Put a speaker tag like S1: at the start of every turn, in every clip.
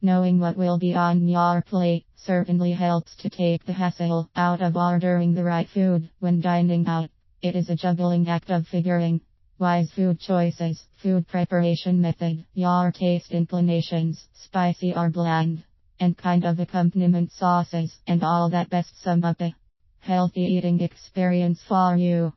S1: Knowing what will be on your plate certainly helps to take the hassle out of ordering the right food when dining out. It is a juggling act of figuring wise food choices, food preparation method, your taste inclinations, spicy or bland, and kind of accompaniment sauces, and all that best sum up a healthy eating experience for you.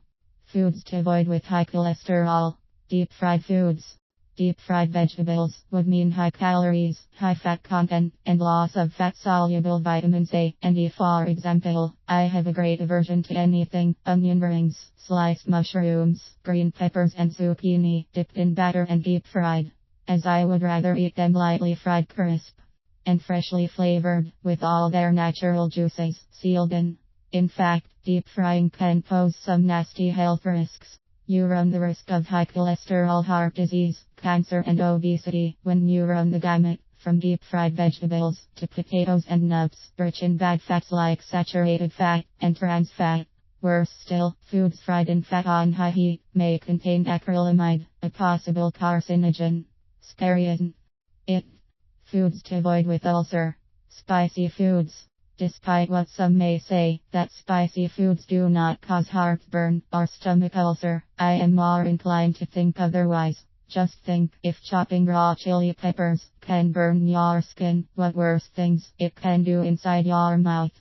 S1: Foods to avoid with high cholesterol. Deep fried foods. Deep fried vegetables would mean high calories, high fat content, and loss of fat-soluble vitamins A and E. For example, I have a great aversion to anything onion rings, sliced mushrooms, green peppers and zucchini dipped in batter and deep fried, as I would rather eat them lightly fried crisp and freshly flavored with all their natural juices sealed in. In fact, deep frying can pose some nasty health risks. You run the risk of high cholesterol, heart disease, cancer and obesity when you run the gamut from deep fried vegetables to potatoes and nuts, rich in bad fats like saturated fat and trans fat. Worse still, foods fried in fat on high heat may contain acrylamide, a possible carcinogen. Scarian. Foods to avoid with ulcer. Spicy foods. Despite what some may say, that spicy foods do not cause heartburn or stomach ulcer, I am more inclined to think otherwise. Just think, if chopping raw chili peppers can burn your skin, what worse things it can do inside your mouth.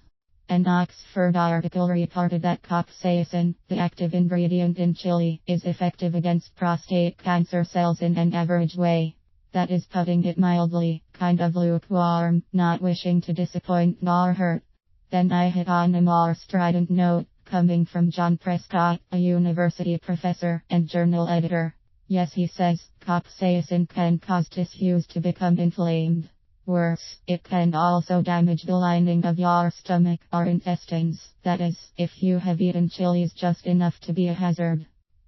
S1: An Oxford article reported that capsaicin, the active ingredient in chili, is effective against prostate cancer cells in an average way. That is putting it mildly, kind of lukewarm, not wishing to disappoint nor hurt. Then I hit on a more strident note, coming from John Prescott, a university professor and journal editor. Yes, he says, capsaicin can cause tissues to become inflamed. Worse, it can also damage the lining of your stomach or intestines. That is, if you have eaten chilies just enough to be a hazard.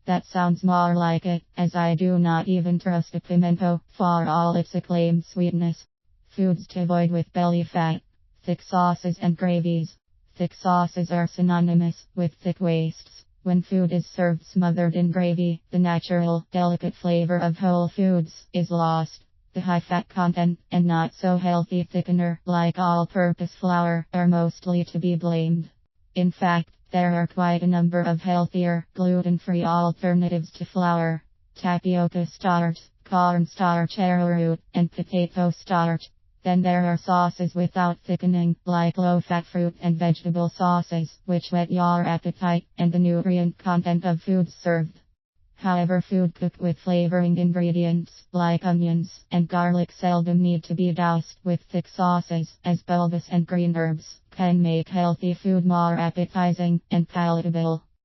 S1: That sounds more like it, as I do not even trust a pimento for all its acclaimed sweetness. Foods to avoid with belly fat. Thick sauces and gravies. Thick sauces are synonymous with thick wastes. When food is served smothered in gravy, the natural, delicate flavor of whole foods is lost. The high fat content and not so healthy thickener, like all-purpose flour, are mostly to be blamed. In fact, there are quite a number of healthier, gluten-free alternatives to flour. Tapioca starch, cornstarch, arrowroot, and potato starch. Then there are sauces without thickening, like low-fat fruit and vegetable sauces, which whet your appetite and the nutrient content of foods served. However, food cooked with flavoring ingredients, like onions and garlic, seldom need to be doused with thick sauces, as bulbous and green herbs can make healthy food more appetizing and palatable.